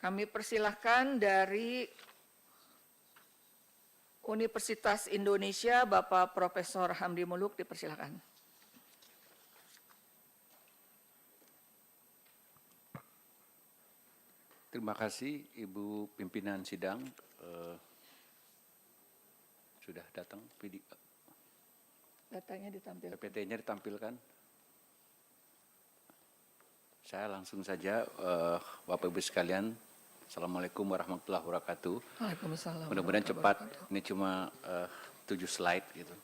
Kami persilahkan dari Universitas Indonesia, Bapak Profesor Hamdi Muluk, dipersilahkan. Terima kasih Ibu Pimpinan Sidang. Sudah datang video. Datanya ditampilkan. PPT-nya ditampilkan. Saya langsung saja, Bapak Ibu sekalian, Assalamualaikum warahmatullahi wabarakatuh. Waalaikumsalam. Mudah-mudahan cepat, ini cuma 7 slide gitu.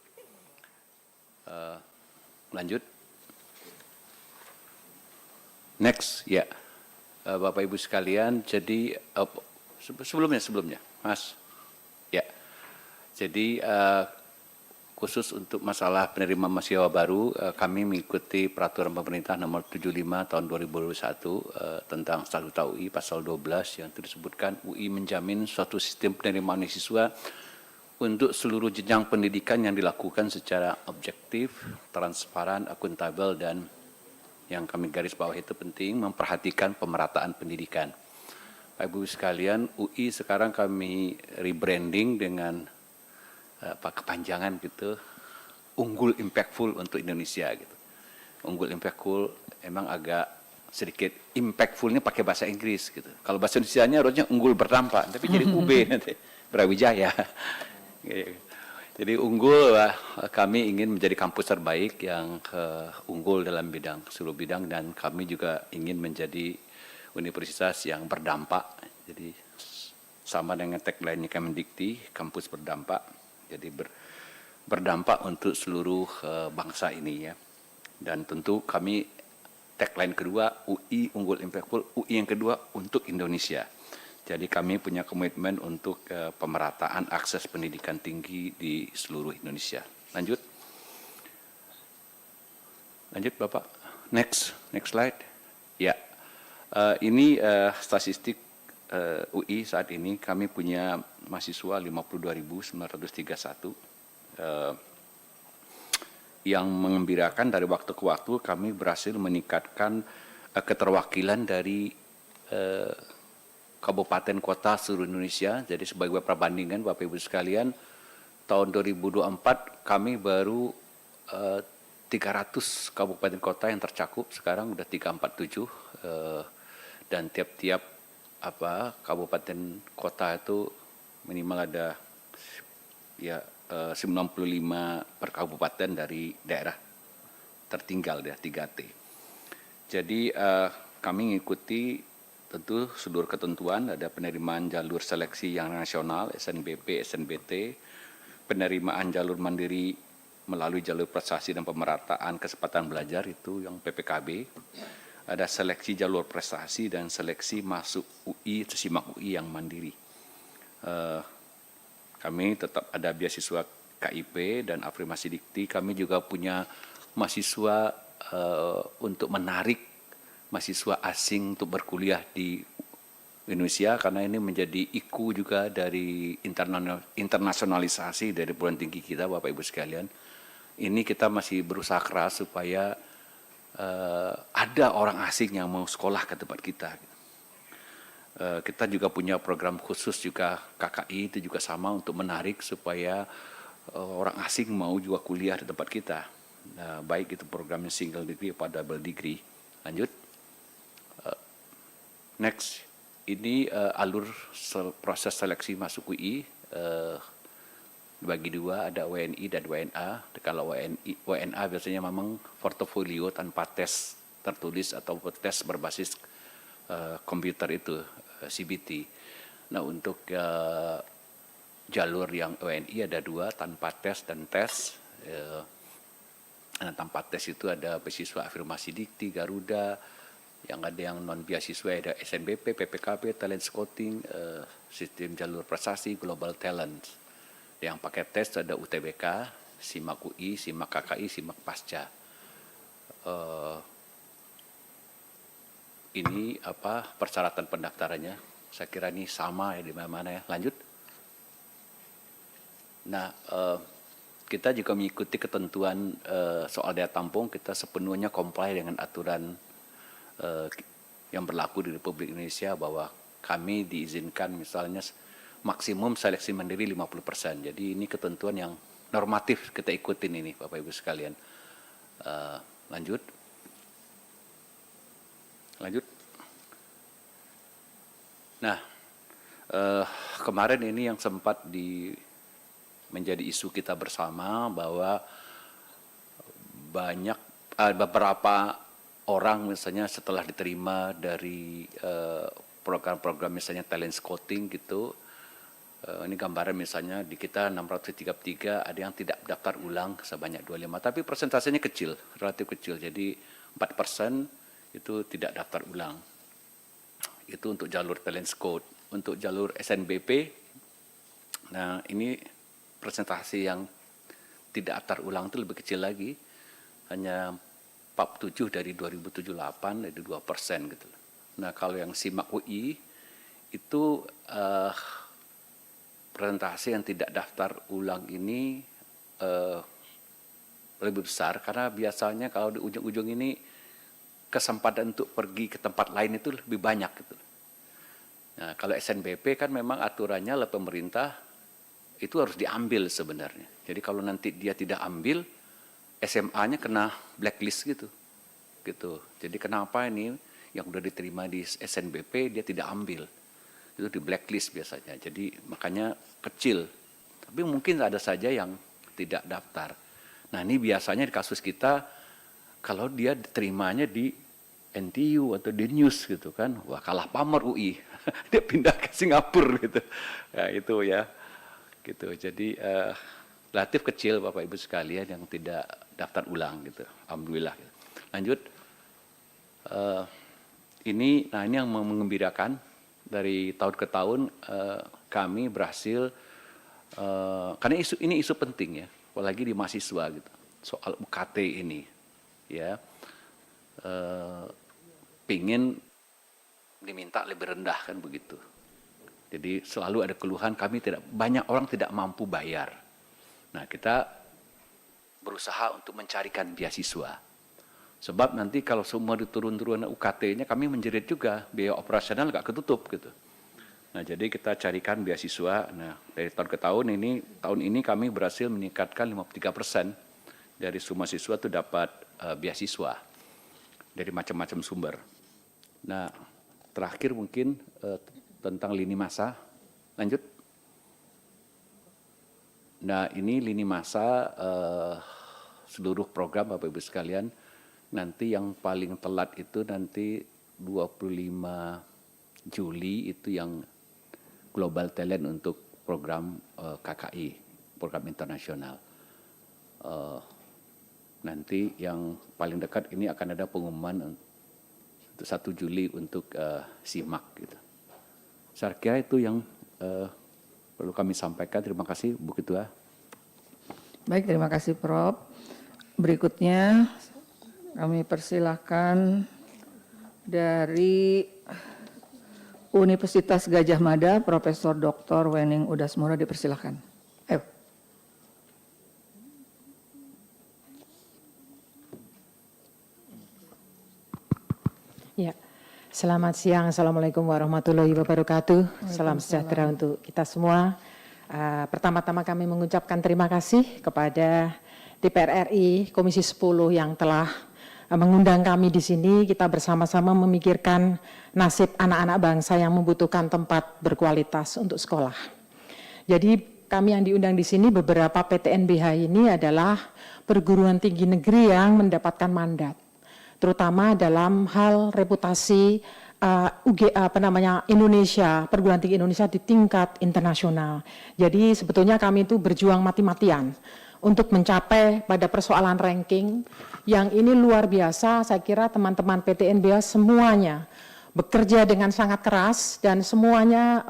Lanjut. Next, ya. Bapak Ibu sekalian, jadi sebelumnya, Mas. Ya. Jadi khusus untuk masalah penerima mahasiswa baru, kami mengikuti peraturan pemerintah nomor 75 tahun 2021 tentang statuta UI pasal 12 yang disebutkan UI menjamin suatu sistem penerimaan mahasiswa untuk seluruh jenjang pendidikan yang dilakukan secara objektif, transparan, akuntabel, dan yang kami garis bawah itu penting, memperhatikan pemerataan pendidikan. Bapak Ibu sekalian, UI sekarang kami rebranding dengan kepanjangan gitu, unggul impactful untuk Indonesia gitu. Unggul impactful emang agak sedikit impactfulnya pakai bahasa Inggris gitu. Kalau bahasa Indonesianya harusnya unggul berdampak, tapi jadi UB nanti, Brawijaya. Jadi unggul, kami ingin menjadi kampus terbaik yang unggul dalam seluruh bidang, dan kami juga ingin menjadi universitas yang berdampak. Jadi sama dengan tagline-nya Kemendikti, kampus berdampak. Jadi berdampak untuk seluruh bangsa ini ya. Dan tentu kami tagline kedua, UI unggul impactful, UI yang kedua untuk Indonesia. Jadi kami punya komitmen untuk pemerataan akses pendidikan tinggi di seluruh Indonesia. Lanjut. Lanjut Bapak. Next slide. Ya, ini statistik UI saat ini. Kami punya mahasiswa 52.931. Yang mengembirakan dari waktu ke waktu kami berhasil meningkatkan keterwakilan dari kabupaten kota seluruh Indonesia. Jadi sebagai perbandingan Bapak Ibu sekalian, tahun 2024 kami baru 300 kabupaten kota yang tercakup, sekarang udah 347, dan tiap-tiap kabupaten kota itu minimal ada ya 95 per kabupaten dari daerah tertinggal ya 3T. Jadi kami mengikuti tentu seluruh ketentuan, ada penerimaan jalur seleksi yang nasional, SNBP, SNBT, penerimaan jalur mandiri melalui jalur prestasi dan pemerataan kesempatan belajar itu yang PPKB, ada seleksi jalur prestasi dan seleksi masuk UI, SIMAK UI yang mandiri. Kami tetap ada beasiswa KIP dan afirmasi dikti. Kami juga punya mahasiswa untuk menarik mahasiswa asing untuk berkuliah di Indonesia, karena ini menjadi IKU juga dari internasionalisasi dari perguruan tinggi kita, Bapak Ibu sekalian. Ini kita masih berusaha keras supaya ada orang asing yang mau sekolah ke tempat kita. Kita juga punya program khusus juga KKI, itu juga sama untuk menarik supaya orang asing mau juga kuliah di tempat kita. Baik itu programnya single degree atau double degree. Lanjut. Next, ini alur proses seleksi masuk UI dibagi dua, ada WNI dan WNA. Kalau WNA biasanya memang portofolio tanpa tes tertulis atau tes berbasis komputer itu, CBT. Nah untuk jalur yang WNI ada dua, tanpa tes dan tes. Nah, tanpa tes itu ada beasiswa afirmasi dikti, Garuda, yang ada yang non beasiswa ada SNBP, PPKB, talent scouting, sistem jalur prestasi, global talent. Yang pakai tes ada UTBK, SIMAK UI, SIMAK KKI, SIMAK Pasca. Ini persyaratan pendaftarannya. Saya kira ini sama ya di mana-mana ya. Lanjut. Nah, kita juga mengikuti ketentuan soal daya tampung. Kita sepenuhnya comply dengan aturan yang berlaku di Republik Indonesia, bahwa kami diizinkan misalnya maksimum seleksi mandiri 50%. Jadi ini ketentuan yang normatif kita ikutin ini Bapak Ibu sekalian. Lanjut. Nah, kemarin ini yang sempat menjadi isu kita bersama bahwa banyak beberapa orang misalnya setelah diterima dari program-program misalnya talent scouting gitu, ini gambaran misalnya di kita 633 ada yang tidak daftar ulang sebanyak 25, tapi persentasenya kecil, relatif kecil, jadi 4% itu tidak daftar ulang. Itu untuk jalur talent scout. Untuk jalur SNBP, nah ini presentasi yang tidak daftar ulang itu lebih kecil lagi, hanya 47 dari 2078, jadi 2% gitu. Nah kalau yang SIMAK UI itu presentasi yang tidak daftar ulang ini lebih besar, karena biasanya kalau di ujung-ujung ini kesempatan untuk pergi ke tempat lain itu lebih banyak gitu. Nah, kalau SNBP kan memang aturannya oleh pemerintah itu harus diambil sebenarnya. Jadi kalau nanti dia tidak ambil, SMA-nya kena blacklist gitu. Jadi kenapa ini yang sudah diterima di SNBP dia tidak ambil? Itu di blacklist biasanya. Jadi makanya kecil. Tapi mungkin ada saja yang tidak daftar. Nah, ini biasanya di kasus kita kalau dia diterimanya di NTU atau di News gitu kan, wah kalah pamor UI, dia pindah ke Singapura gitu, ya itu ya, gitu. Jadi relatif kecil Bapak Ibu sekalian yang tidak daftar ulang gitu, alhamdulillah. Lanjut, ini yang mengembirakan dari tahun ke tahun kami berhasil, karena ini isu penting ya, apalagi di mahasiswa gitu, soal UKT ini, ya. Pingin diminta lebih rendah kan begitu. Jadi selalu ada keluhan banyak orang tidak mampu bayar. Nah kita berusaha untuk mencarikan beasiswa. Sebab nanti kalau semua diturun-turun UKT-nya kami menjerit juga, biaya operasional nggak ketutup gitu. Nah jadi kita carikan beasiswa. Nah dari tahun ke tahun ini kami berhasil meningkatkan 53% dari semua siswa itu dapat beasiswa dari macam-macam sumber. Nah, terakhir mungkin tentang lini masa. Lanjut. Nah, ini lini masa seluruh program Bapak Ibu sekalian. Nanti yang paling telat itu nanti 25 Juli itu yang Global Talent untuk program KKI, program internasional. Nanti yang paling dekat ini akan ada pengumuman 1 Juli untuk SIMAK gitu. Saya kira itu yang perlu kami sampaikan. Terima kasih Bu Ketua. Baik, terima kasih Prof. Berikutnya kami persilahkan dari Universitas Gajah Mada, Profesor Dr. Wening Udasmoro, dipersilahkan. Ayo. Ya, selamat siang. Assalamualaikum warahmatullahi wabarakatuh. Salam sejahtera untuk kita semua. Pertama-tama kami mengucapkan terima kasih kepada DPR RI Komisi 10 yang telah mengundang kami di sini. Kita bersama-sama memikirkan nasib anak-anak bangsa yang membutuhkan tempat berkualitas untuk sekolah. Jadi kami yang diundang di sini, beberapa PTNBH ini adalah perguruan tinggi negeri yang mendapatkan mandat, terutama dalam hal reputasi Indonesia, perguruan tinggi Indonesia di tingkat internasional. Jadi sebetulnya kami itu berjuang mati-matian untuk mencapai pada persoalan ranking yang ini luar biasa. Saya kira teman-teman PTNBH semuanya bekerja dengan sangat keras dan semuanya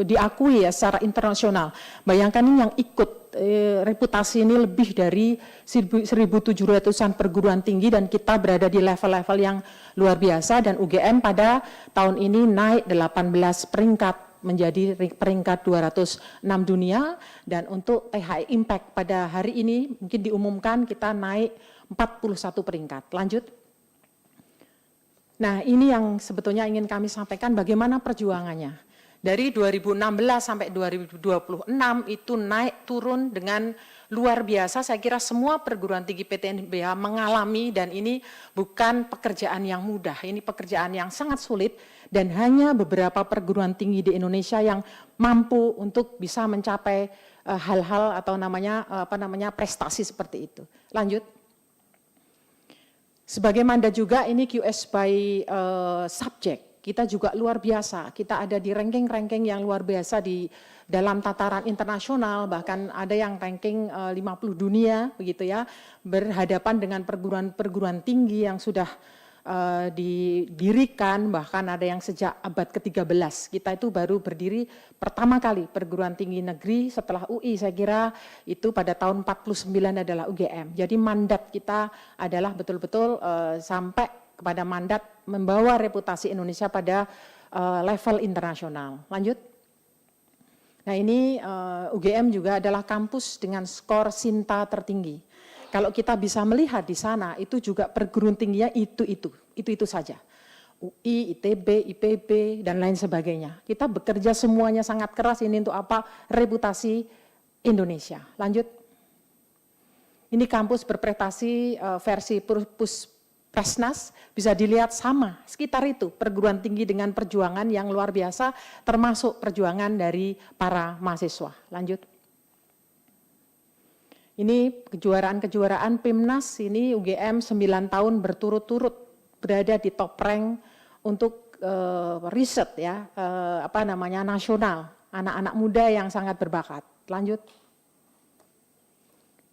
diakui ya secara internasional. Bayangkan ini yang ikut reputasi ini lebih dari 1.700-an perguruan tinggi dan kita berada di level-level yang luar biasa, dan UGM pada tahun ini naik 18 peringkat menjadi peringkat 206 dunia, dan untuk THI Impact pada hari ini mungkin diumumkan kita naik 41 peringkat. Lanjut. Nah, ini yang sebetulnya ingin kami sampaikan bagaimana perjuangannya. Dari 2016 sampai 2026 itu naik turun dengan luar biasa. Saya kira semua perguruan tinggi PTNBH mengalami, dan ini bukan pekerjaan yang mudah. Ini pekerjaan yang sangat sulit, dan hanya beberapa perguruan tinggi di Indonesia yang mampu untuk bisa mencapai hal-hal atau namanya prestasi seperti itu. Lanjut. Sebagai mandat juga ini QS by subject. Kita juga luar biasa, kita ada di ranking-ranking yang luar biasa di dalam tataran internasional, bahkan ada yang ranking 50 dunia, begitu ya, berhadapan dengan perguruan-perguruan tinggi yang sudah didirikan, bahkan ada yang sejak abad ke-13. Kita itu baru berdiri pertama kali perguruan tinggi negeri setelah UI, saya kira itu pada tahun 49 adalah UGM. Jadi mandat kita adalah betul-betul sampai kepada mandat membawa reputasi Indonesia pada level internasional. Lanjut. Nah, ini UGM juga adalah kampus dengan skor Sinta tertinggi. Kalau kita bisa melihat di sana, itu juga perguruan tingginya itu saja. UI, ITB, IPB, dan lain sebagainya. Kita bekerja semuanya sangat keras ini untuk apa? Reputasi Indonesia. Lanjut. Ini kampus berprestasi versi Presnas, bisa dilihat sama, sekitar itu perguruan tinggi dengan perjuangan yang luar biasa, termasuk perjuangan dari para mahasiswa. Lanjut. Ini kejuaraan-kejuaraan PIMNAS, ini UGM 9 tahun berturut-turut berada di top rank untuk riset ya, nasional, anak-anak muda yang sangat berbakat. Lanjut.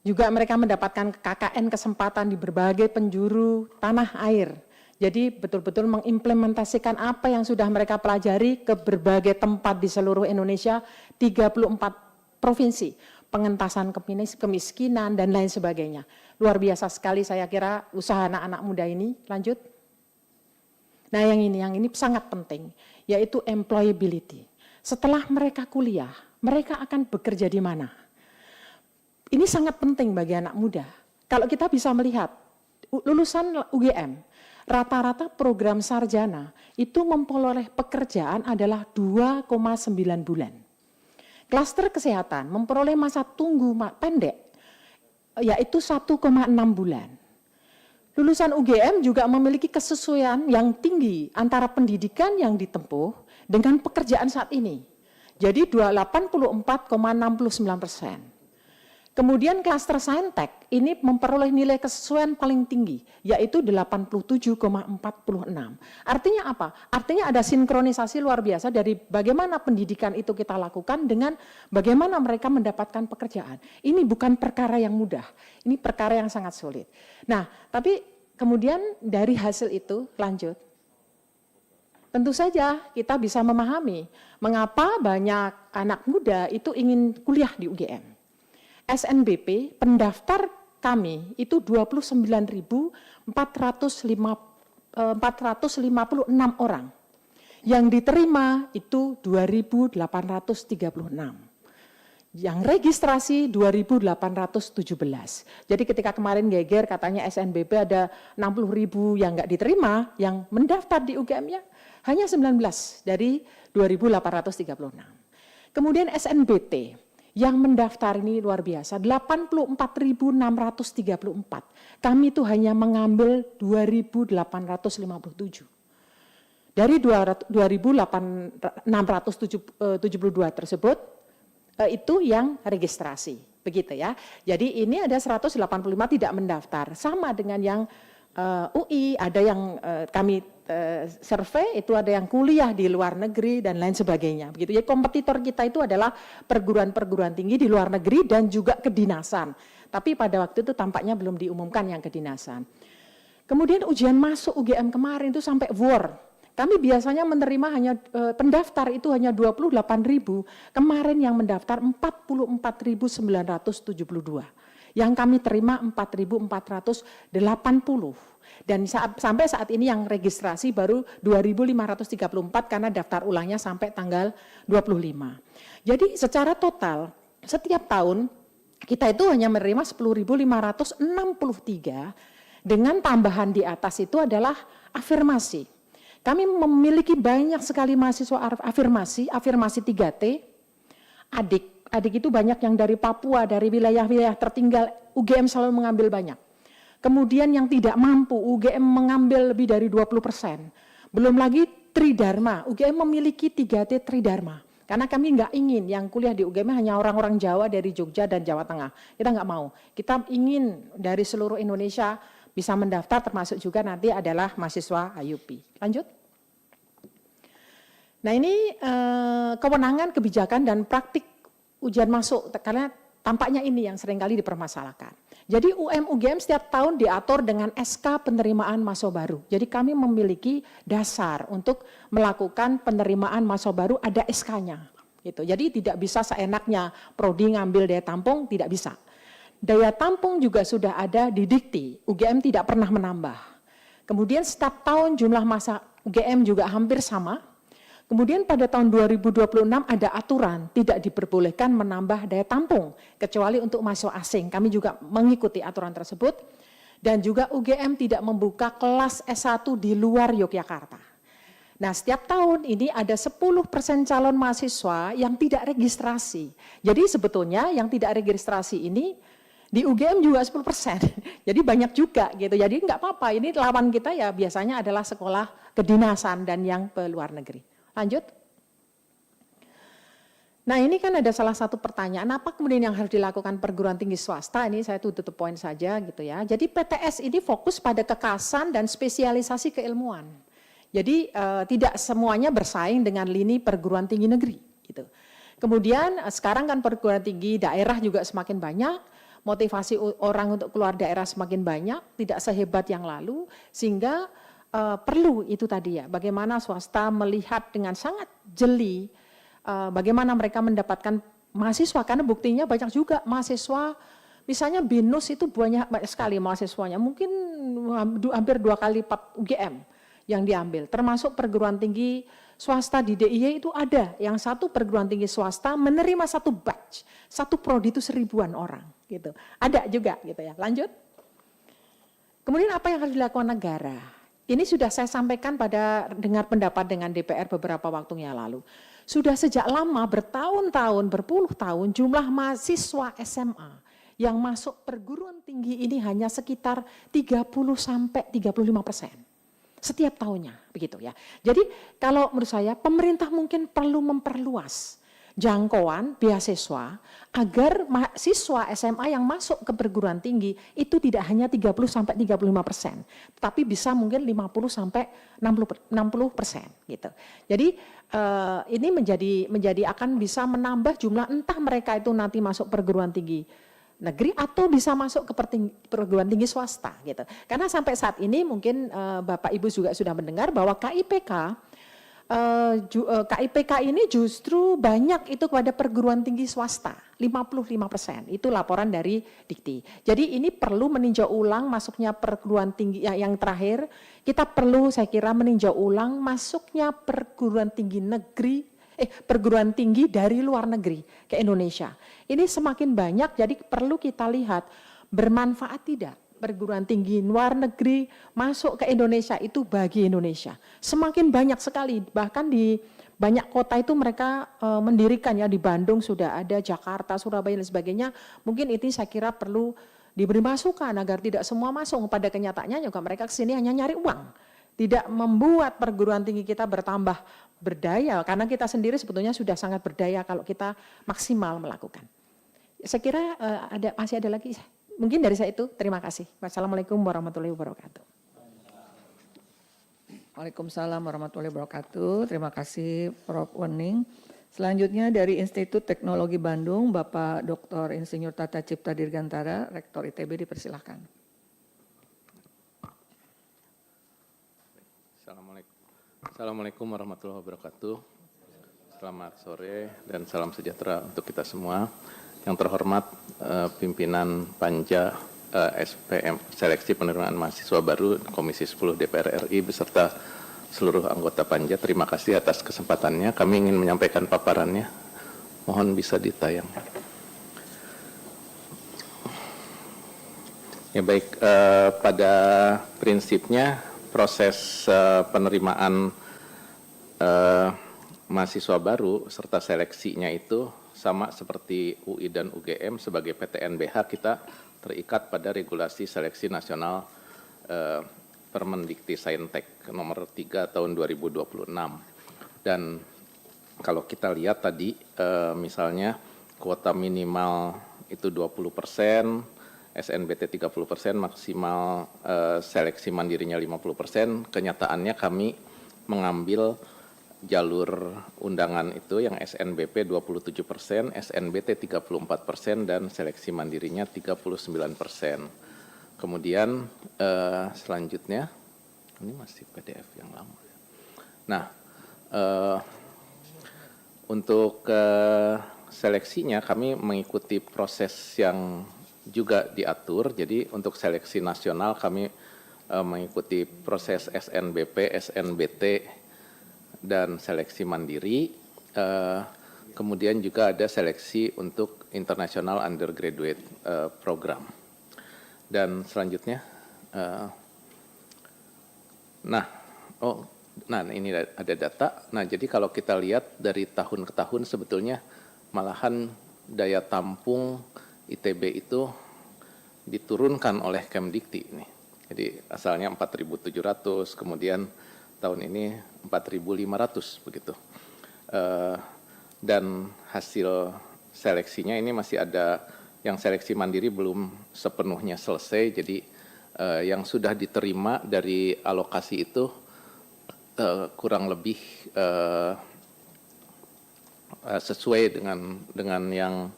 Juga mereka mendapatkan KKN kesempatan di berbagai penjuru tanah air. Jadi betul-betul mengimplementasikan apa yang sudah mereka pelajari ke berbagai tempat di seluruh Indonesia, 34 provinsi, pengentasan kemiskinan dan lain sebagainya. Luar biasa sekali saya kira usaha anak-anak muda ini. Lanjut. Nah, yang ini sangat penting, yaitu employability. Setelah mereka kuliah, mereka akan bekerja di mana? Ini sangat penting bagi anak muda. Kalau kita bisa melihat, lulusan UGM, rata-rata program sarjana itu memperoleh pekerjaan adalah 2,9 bulan. Klaster kesehatan memperoleh masa tunggu pendek, yaitu 1,6 bulan. Lulusan UGM juga memiliki kesesuaian yang tinggi antara pendidikan yang ditempuh dengan pekerjaan saat ini. Jadi 84,69%. Kemudian klaster Saintek ini memperoleh nilai kesesuaian paling tinggi, yaitu 87,46. Artinya apa? Artinya ada sinkronisasi luar biasa dari bagaimana pendidikan itu kita lakukan dengan bagaimana mereka mendapatkan pekerjaan. Ini bukan perkara yang mudah, ini perkara yang sangat sulit. Nah, tapi kemudian dari hasil itu, lanjut. Tentu saja kita bisa memahami mengapa banyak anak muda itu ingin kuliah di UGM. SNBP pendaftar kami itu 29.456 orang. Yang diterima itu 2.836. Yang registrasi 2.817. Jadi ketika kemarin geger katanya SNBP ada 60.000 yang enggak diterima, yang mendaftar di UGM-nya hanya 19 dari 2.836. Kemudian SNBT yang mendaftar ini luar biasa, 84.634. Kami itu hanya mengambil 2.857. Dari 2.672 tersebut, itu yang registrasi, begitu ya. Jadi ini ada 185 tidak mendaftar, sama dengan yang UI, ada yang kami survei itu ada yang kuliah di luar negeri dan lain sebagainya. Begitu. Jadi kompetitor kita itu adalah perguruan-perguruan tinggi di luar negeri dan juga kedinasan. Tapi pada waktu itu tampaknya belum diumumkan yang kedinasan. Kemudian ujian masuk UGM kemarin itu sampai WOR. Kami biasanya menerima hanya pendaftar itu hanya 28.000. Kemarin yang mendaftar 44.972. Yang kami terima 4.480. Dan sampai saat ini yang registrasi baru 2.534 karena daftar ulangnya sampai tanggal 25. Jadi secara total setiap tahun kita itu hanya menerima 10.563 dengan tambahan di atas itu adalah afirmasi. Kami memiliki banyak sekali mahasiswa afirmasi 3T, adik itu banyak yang dari Papua, dari wilayah-wilayah tertinggal, UGM selalu mengambil banyak. Kemudian yang tidak mampu, UGM mengambil lebih dari 20%. Belum lagi Tridharma, UGM memiliki 3T Tridharma. Karena kami nggak ingin yang kuliah di UGM hanya orang-orang Jawa dari Jogja dan Jawa Tengah. Kita nggak mau. Kita ingin dari seluruh Indonesia bisa mendaftar, termasuk juga nanti adalah mahasiswa IUP. Lanjut. Nah ini kewenangan, kebijakan, dan praktik ujian masuk, karena tampaknya ini yang seringkali dipermasalahkan. Jadi UGM setiap tahun diatur dengan SK penerimaan mahasiswa baru. Jadi kami memiliki dasar untuk melakukan penerimaan mahasiswa baru, ada SK-nya. Gitu. Jadi tidak bisa seenaknya prodi ngambil daya tampung, tidak bisa. Daya tampung juga sudah ada di Dikti, UGM tidak pernah menambah. Kemudian setiap tahun jumlah masa UGM juga hampir sama. Kemudian pada tahun 2026 ada aturan tidak diperbolehkan menambah daya tampung, kecuali untuk mahasiswa asing. Kami juga mengikuti aturan tersebut. Dan juga UGM tidak membuka kelas S1 di luar Yogyakarta. Nah setiap tahun ini ada 10% calon mahasiswa yang tidak registrasi. Jadi sebetulnya yang tidak registrasi ini di UGM juga 10%, jadi banyak juga gitu. Jadi nggak apa-apa, ini lawan kita ya biasanya adalah sekolah kedinasan dan yang ke luar negeri. Lanjut. Nah ini kan ada salah satu pertanyaan, apa kemudian yang harus dilakukan perguruan tinggi swasta, ini saya tutup poin saja gitu ya. Jadi PTS ini fokus pada kekasan dan spesialisasi keilmuan. Jadi tidak semuanya bersaing dengan lini perguruan tinggi negeri gitu. Kemudian sekarang kan perguruan tinggi daerah juga semakin banyak, motivasi orang untuk keluar daerah semakin banyak, tidak sehebat yang lalu, sehingga perlu itu tadi ya, bagaimana swasta melihat dengan sangat jeli, bagaimana mereka mendapatkan mahasiswa, karena buktinya banyak juga mahasiswa, misalnya BINUS itu banyak sekali mahasiswanya, mungkin hampir 2 kali lipat UGM yang diambil, termasuk perguruan tinggi swasta di DIY itu ada, yang satu perguruan tinggi swasta menerima satu batch, satu prodi itu 1000-an orang. Gitu. Ada juga gitu ya. Lanjut. Kemudian apa yang harus dilakukan negara? Ini sudah saya sampaikan pada dengar pendapat dengan DPR beberapa waktu yang lalu. Sudah sejak lama bertahun-tahun, berpuluh tahun jumlah mahasiswa SMA yang masuk perguruan tinggi ini hanya sekitar 30-35%. Setiap tahunnya begitu ya. Jadi kalau menurut saya pemerintah mungkin perlu memperluas jangkauan beasiswa agar mahasiswa SMA yang masuk ke perguruan tinggi itu tidak hanya 30-35%, tapi bisa mungkin 50-60% gitu. Jadi ini menjadi akan bisa menambah jumlah, entah mereka itu nanti masuk perguruan tinggi negeri atau bisa masuk ke perguruan tinggi swasta gitu. Karena sampai saat ini mungkin Bapak Ibu juga sudah mendengar bahwa KIPK ini justru banyak itu kepada perguruan tinggi swasta, 55%. Itu laporan dari Dikti. Jadi ini perlu meninjau ulang masuknya perguruan tinggi yang terakhir, kita perlu saya kira meninjau ulang masuknya perguruan tinggi negeri perguruan tinggi dari luar negeri ke Indonesia. Ini semakin banyak, jadi perlu kita lihat bermanfaat tidak perguruan tinggi luar negeri masuk ke Indonesia itu bagi Indonesia. Semakin banyak sekali, bahkan di banyak kota itu mereka mendirikan ya, di Bandung sudah ada, Jakarta, Surabaya dan sebagainya. Mungkin itu saya kira perlu diberi masukan agar tidak semua masuk. Pada kenyataannya juga mereka kesini hanya nyari uang. Tidak membuat perguruan tinggi kita bertambah berdaya, karena kita sendiri sebetulnya sudah sangat berdaya kalau kita maksimal melakukan. Saya kira masih ada lagi, mungkin dari saya itu, terima kasih. Wassalamualaikum warahmatullahi wabarakatuh. Waalaikumsalam warahmatullahi wabarakatuh, terima kasih Prof. Wening. Selanjutnya dari Institut Teknologi Bandung, Bapak Dr. Insinyur Tata Cipta Dirgantara, Rektor ITB, dipersilahkan. Assalamualaikum warahmatullahi wabarakatuh. Selamat sore dan salam sejahtera untuk kita semua. Yang terhormat pimpinan Panja SPM, Seleksi Penerimaan Mahasiswa Baru, Komisi 10 DPR RI beserta seluruh anggota Panja, terima kasih atas kesempatannya. Kami ingin menyampaikan paparannya. Mohon bisa ditayang. Ya baik, pada prinsipnya proses penerimaan mahasiswa baru serta seleksinya itu sama seperti UI dan UGM sebagai PTNBH kita terikat pada regulasi seleksi nasional Permendikti-Saintek nomor 3 tahun 2026. Dan kalau kita lihat tadi misalnya kuota minimal itu 20%, SNBT 30%, maksimal seleksi mandirinya 50%. Kenyataannya kami mengambil jalur undangan itu yang SNBP 27%, SNBT 34%, dan seleksi mandirinya 39%. Kemudian selanjutnya, ini masih PDF yang lama. Nah, untuk seleksinya kami mengikuti proses yang juga diatur. Jadi untuk seleksi nasional kami mengikuti proses SNBP, SNBT, dan seleksi mandiri. Kemudian juga ada seleksi untuk International Undergraduate Program. Dan selanjutnya, nah ini ada data. Nah jadi kalau kita lihat dari tahun ke tahun sebetulnya malahan daya tampung ITB itu diturunkan oleh Kemdikti ini. Jadi asalnya 4.700, kemudian tahun ini 4.500 begitu. Dan hasil seleksinya ini masih ada yang seleksi mandiri belum sepenuhnya selesai. Jadi yang sudah diterima dari alokasi itu kurang lebih sesuai dengan yang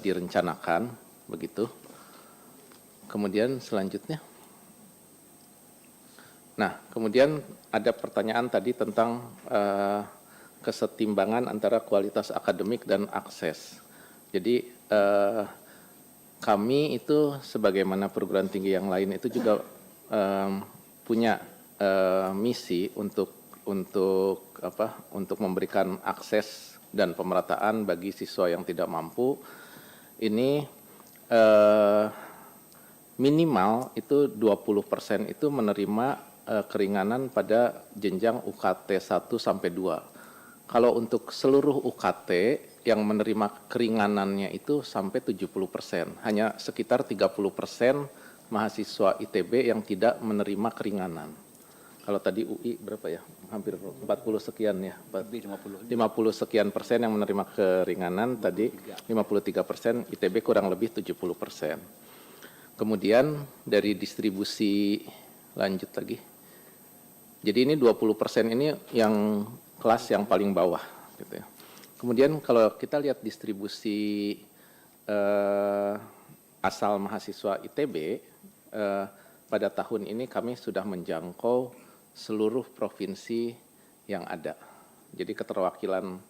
direncanakan begitu. Kemudian selanjutnya, nah kemudian ada pertanyaan tadi tentang kesetimbangan antara kualitas akademik dan akses. Jadi kami itu sebagaimana perguruan tinggi yang lain itu juga punya misi untuk memberikan akses dan pemerataan bagi siswa yang tidak mampu. Ini minimal itu 20% itu menerima keringanan pada jenjang UKT 1 sampai 2. Kalau untuk seluruh UKT yang menerima keringanannya itu sampai 70%. Hanya sekitar 30% mahasiswa ITB yang tidak menerima keringanan. Kalau tadi UI berapa ya? Hampir 40 sekian ya. 50 sekian persen yang menerima keringanan, tadi 53%, ITB kurang lebih 70%. Kemudian dari distribusi, lanjut lagi. Jadi ini 20% ini yang kelas yang paling bawah gitu ya. Kemudian kalau kita lihat distribusi asal mahasiswa ITB, pada tahun ini kami sudah menjangkau seluruh provinsi yang ada. Jadi keterwakilan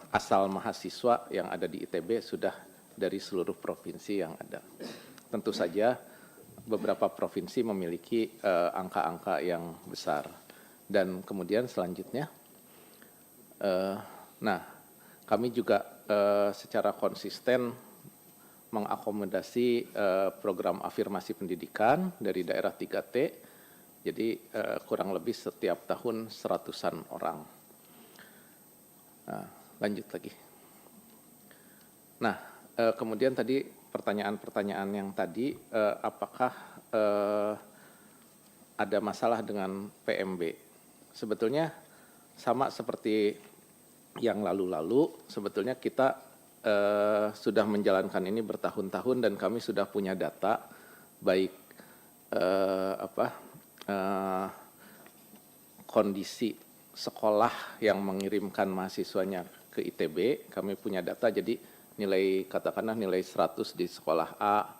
asal mahasiswa yang ada di ITB sudah dari seluruh provinsi yang ada. Tentu saja beberapa provinsi memiliki angka-angka yang besar. Dan kemudian selanjutnya, nah kami juga secara konsisten mengakomodasi program afirmasi pendidikan dari daerah 3T, jadi kurang lebih setiap tahun 100-an orang. Nah, lanjut lagi. Nah, kemudian tadi pertanyaan-pertanyaan yang tadi, apakah ada masalah dengan PMB? Sebetulnya sama seperti yang lalu-lalu, sebetulnya kita sudah menjalankan ini bertahun-tahun dan kami sudah punya data baik kondisi sekolah yang mengirimkan mahasiswanya ke ITB, kami punya data. Jadi nilai, katakanlah nilai 100 di sekolah A,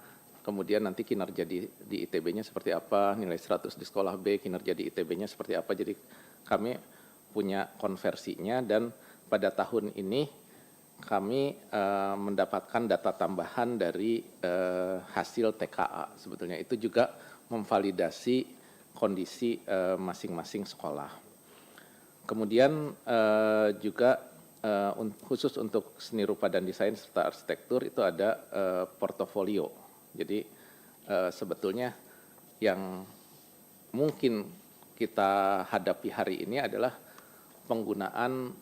kemudian nanti kinerja di ITB-nya seperti apa, nilai 100 di sekolah B, kinerja di ITB-nya seperti apa. Jadi kami punya konversinya, dan pada tahun ini kami mendapatkan data tambahan dari hasil TKA. Sebetulnya itu juga memvalidasi kondisi masing-masing sekolah. Kemudian juga khusus untuk seni rupa dan desain serta arsitektur itu ada portofolio. Jadi sebetulnya yang mungkin kita hadapi hari ini adalah penggunaan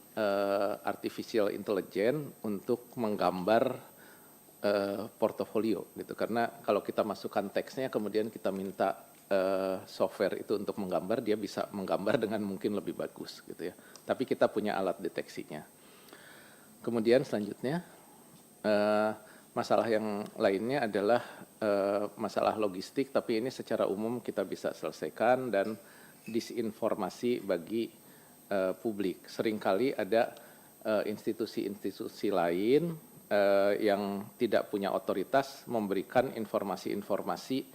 artificial intelligence untuk menggambar portofolio gitu. Karena kalau kita masukkan teksnya kemudian kita minta software itu untuk menggambar, dia bisa menggambar dengan mungkin lebih bagus gitu ya. Tapi kita punya alat deteksinya. Kemudian selanjutnya masalah yang lainnya adalah masalah logistik, tapi ini secara umum kita bisa selesaikan, dan disinformasi bagi publik. Seringkali ada institusi-institusi lain yang tidak punya otoritas memberikan informasi-informasi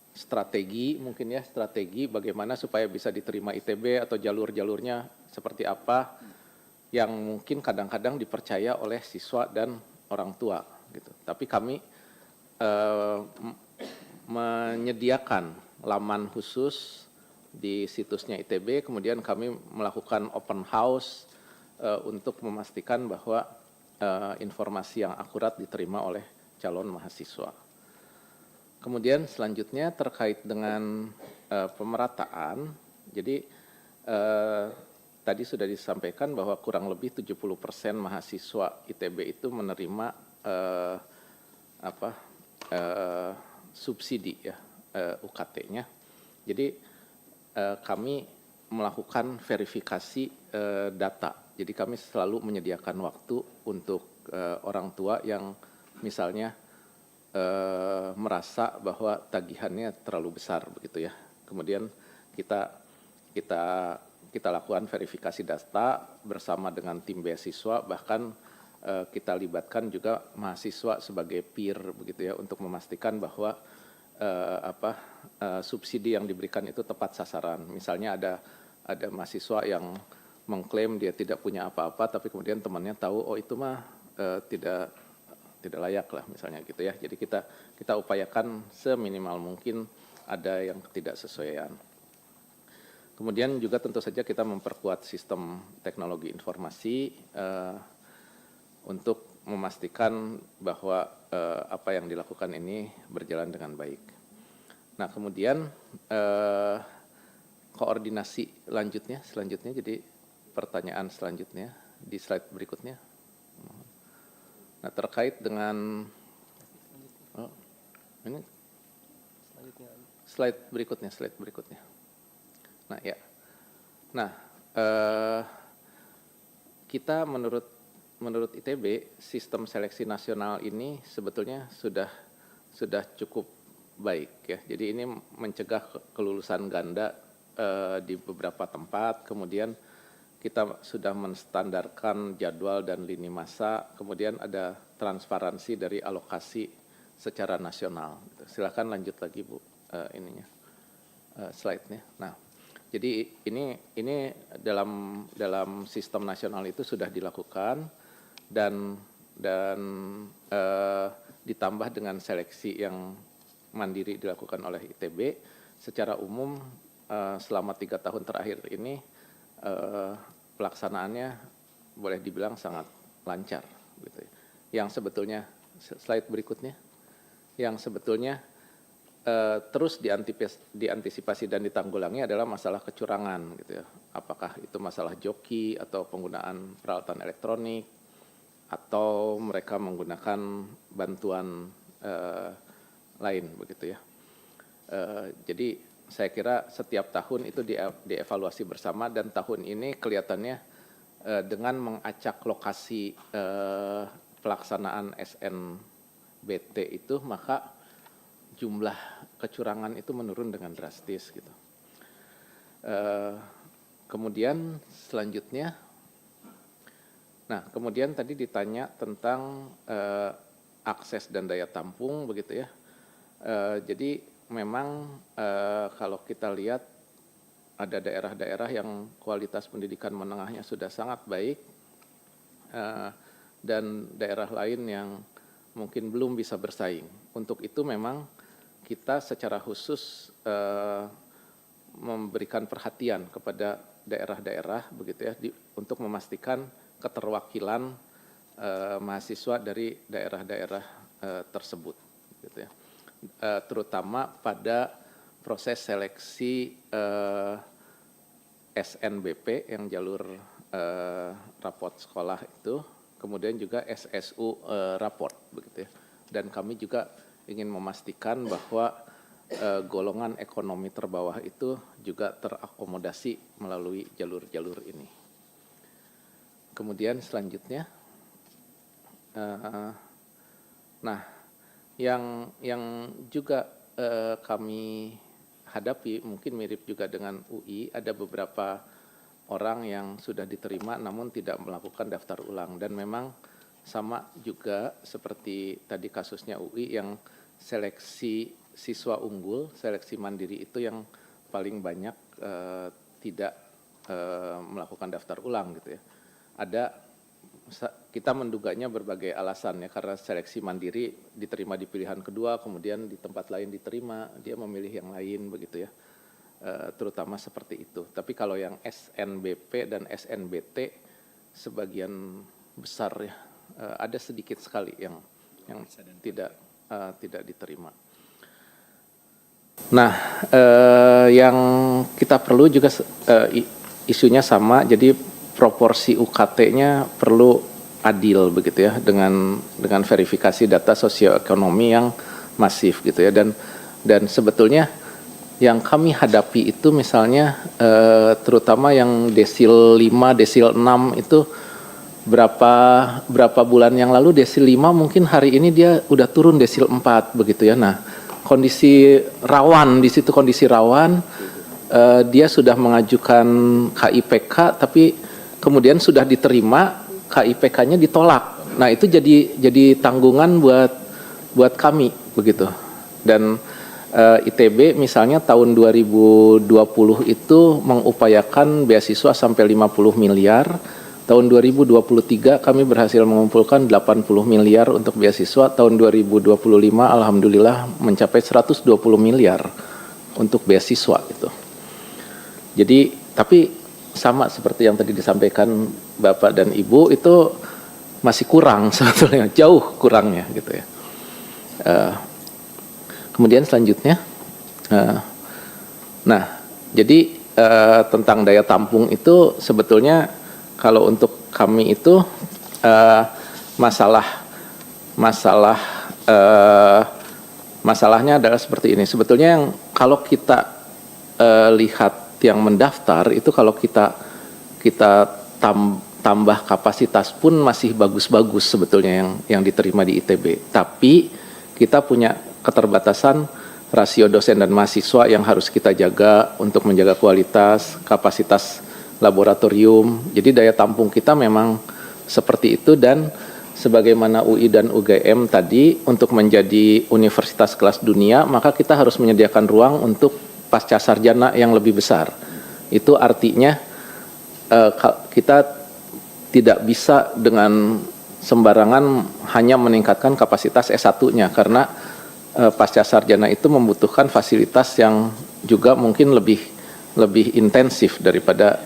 strategi, mungkin ya, strategi bagaimana supaya bisa diterima ITB atau jalur-jalurnya seperti apa, yang mungkin kadang-kadang dipercaya oleh siswa dan orang tua gitu. Tapi kami menyediakan laman khusus di situsnya ITB, kemudian kami melakukan open house untuk memastikan bahwa informasi yang akurat diterima oleh calon mahasiswa. Kemudian selanjutnya terkait dengan pemerataan, jadi tadi sudah disampaikan bahwa kurang lebih 70% mahasiswa ITB itu menerima subsidi ya, UKT-nya. Jadi kami melakukan verifikasi data. Jadi kami selalu menyediakan waktu untuk orang tua yang misalnya merasa bahwa tagihannya terlalu besar begitu ya. Kemudian kita lakukan verifikasi data bersama dengan tim beasiswa, bahkan kita libatkan juga mahasiswa sebagai peer begitu ya, untuk memastikan bahwa subsidi yang diberikan itu tepat sasaran. Misalnya ada mahasiswa yang mengklaim dia tidak punya apa-apa, tapi kemudian temannya tahu, oh itu mah tidak layak lah misalnya gitu ya. Jadi kita upayakan seminimal mungkin ada yang ketidaksesuaian. Kemudian juga tentu saja kita memperkuat sistem teknologi informasi untuk memastikan bahwa apa yang dilakukan ini berjalan dengan baik. Nah kemudian koordinasi selanjutnya, jadi pertanyaan selanjutnya di slide berikutnya. Nah terkait dengan ini slide berikutnya. Nah ya, kita menurut ITB sistem seleksi nasional ini sebetulnya sudah cukup baik ya. Jadi ini mencegah kelulusan ganda di beberapa tempat. Kemudian kita sudah menstandarkan jadwal dan lini masa. Kemudian ada transparansi dari alokasi secara nasional. Silakan lanjut lagi Bu slide-nya. Nah, jadi ini dalam sistem nasional itu sudah dilakukan dan ditambah dengan seleksi yang mandiri dilakukan oleh ITB. Secara umum selama 3 tahun terakhir ini pelaksanaannya boleh dibilang sangat lancar gitu. Yang sebetulnya slide berikutnya, yang sebetulnya terus diantisipasi dan ditanggulangi adalah masalah kecurangan gitu ya. Apakah itu masalah joki atau penggunaan peralatan elektronik atau mereka menggunakan bantuan lain begitu ya. Jadi saya kira setiap tahun itu dievaluasi bersama, dan tahun ini kelihatannya dengan mengacak lokasi pelaksanaan SNBT itu, maka jumlah kecurangan itu menurun dengan drastis gitu. Kemudian selanjutnya, kemudian tadi ditanya tentang akses dan daya tampung begitu ya. Jadi memang kalau kita lihat ada daerah-daerah yang kualitas pendidikan menengahnya sudah sangat baik, dan daerah lain yang mungkin belum bisa bersaing. Untuk itu memang kita secara khusus memberikan perhatian kepada daerah-daerah begitu ya, untuk memastikan keterwakilan mahasiswa dari daerah-daerah tersebut gitu ya. Terutama pada proses seleksi SNBP yang jalur raport sekolah itu, kemudian juga SSU raport begitu ya. Dan kami juga ingin memastikan bahwa golongan ekonomi terbawah itu juga terakomodasi melalui jalur-jalur ini. Kemudian selanjutnya, nah yang juga kami hadapi mungkin mirip juga dengan UI, ada beberapa orang yang sudah diterima namun tidak melakukan daftar ulang, dan memang sama juga seperti tadi kasusnya UI yang seleksi siswa unggul, seleksi mandiri itu yang paling banyak tidak melakukan daftar ulang gitu ya. Kita menduganya berbagai alasan ya, karena seleksi mandiri diterima di pilihan kedua, kemudian di tempat lain diterima, dia memilih yang lain begitu ya. Terutama seperti itu. Tapi kalau yang SNBP dan SNBT sebagian besar ya, ada sedikit sekali yang tidak diterima. Nah, yang kita perlu juga isunya sama, jadi proporsi UKT-nya perlu adil begitu ya, dengan verifikasi data sosioekonomi yang masif gitu ya, dan sebetulnya yang kami hadapi itu misalnya terutama yang desil 5, desil 6 itu berapa bulan yang lalu desil 5 mungkin hari ini dia udah turun desil 4 begitu ya. Nah, kondisi rawan di situ, kondisi rawan, dia sudah mengajukan KIPK tapi kemudian sudah diterima, KIPK-nya ditolak. Nah, itu jadi tanggungan buat kami begitu. Dan ITB misalnya tahun 2020 itu mengupayakan beasiswa sampai 50 miliar. Tahun 2023 kami berhasil mengumpulkan 80 miliar untuk beasiswa. Tahun 2025 alhamdulillah mencapai 120 miliar untuk beasiswa itu. Jadi tapi sama seperti yang tadi disampaikan Bapak dan Ibu, itu masih kurang sebetulnya, jauh kurangnya gitu ya. Kemudian selanjutnya, nah jadi tentang daya tampung itu sebetulnya kalau untuk kami itu masalahnya adalah seperti ini. Sebetulnya yang kalau kita lihat yang mendaftar itu, kalau kita tambah kapasitas pun masih bagus-bagus sebetulnya yang diterima di ITB. Tapi kita punya keterbatasan rasio dosen dan mahasiswa yang harus kita jaga untuk menjaga kualitas, kapasitas laboratorium. Jadi daya tampung kita memang seperti itu, dan sebagaimana UI dan UGM tadi, untuk menjadi universitas kelas dunia, maka kita harus menyediakan ruang untuk pasca sarjana yang lebih besar. Itu artinya kita tidak bisa dengan sembarangan hanya meningkatkan kapasitas S1-nya, karena pasca sarjana itu membutuhkan fasilitas yang juga mungkin lebih intensif daripada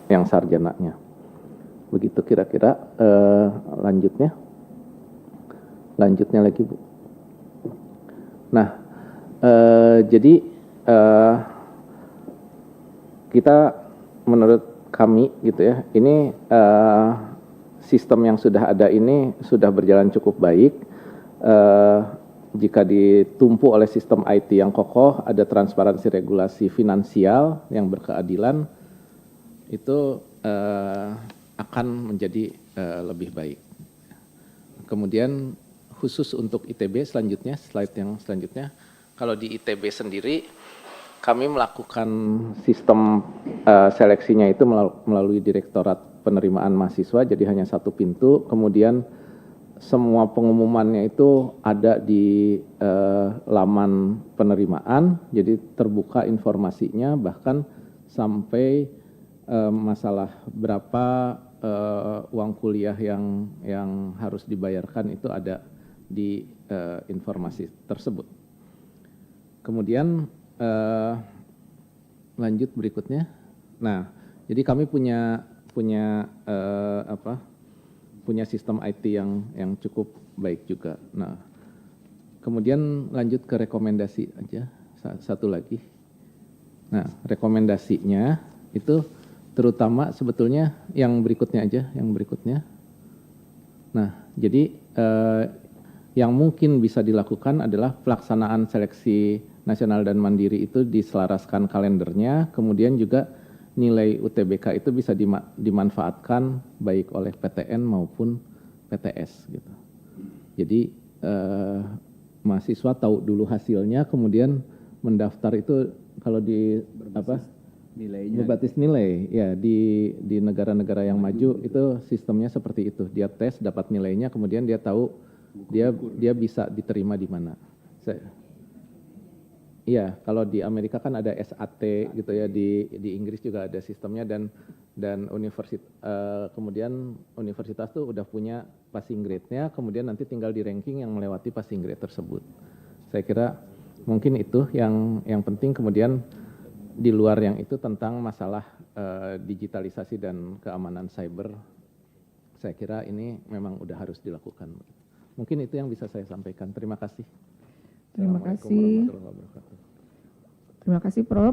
yang sarjananya. Begitu kira-kira. Lanjutnya lagi Bu. Nah, jadi kita menurut kami gitu ya, ini sistem yang sudah ada ini sudah berjalan cukup baik. Jika ditumpu oleh sistem IT yang kokoh, ada transparansi regulasi finansial yang berkeadilan, itu akan menjadi lebih baik. Kemudian khusus untuk ITB selanjutnya, slide yang selanjutnya, kalau di ITB sendiri kami melakukan sistem seleksinya itu melalui Direktorat Penerimaan Mahasiswa, jadi hanya satu pintu. Kemudian semua pengumumannya itu ada di laman penerimaan, jadi terbuka informasinya, bahkan sampai masalah berapa uang kuliah yang harus dibayarkan itu ada di informasi tersebut. Kemudian lanjut berikutnya. Nah, jadi kami punya sistem IT yang cukup baik juga. Nah, kemudian lanjut ke rekomendasi aja. satu lagi. Nah, rekomendasinya itu terutama sebetulnya yang berikutnya aja, yang berikutnya. Nah, jadi yang mungkin bisa dilakukan adalah pelaksanaan seleksi nasional dan mandiri itu diselaraskan kalendernya, kemudian juga nilai UTBK itu bisa dimanfaatkan baik oleh PTN maupun PTS gitu. Jadi mahasiswa tahu dulu hasilnya, kemudian mendaftar itu kalau di berbasis nilai ya di negara-negara yang maju itu sistemnya seperti itu. Dia tes dapat nilainya, kemudian dia tahu dia bisa diterima di mana. Iya, kalau di Amerika kan ada SAT gitu ya, di Inggris juga ada sistemnya dan kemudian universitas tuh udah punya passing grade-nya, kemudian nanti tinggal di ranking yang melewati passing grade tersebut. Saya kira mungkin itu yang penting. Kemudian di luar yang itu tentang masalah digitalisasi dan keamanan cyber, saya kira ini memang udah harus dilakukan. Mungkin itu yang bisa saya sampaikan. Terima kasih. Terima Assalamualaikum kasih. warahmatullahi wabarakatuh. Terima kasih, Prof.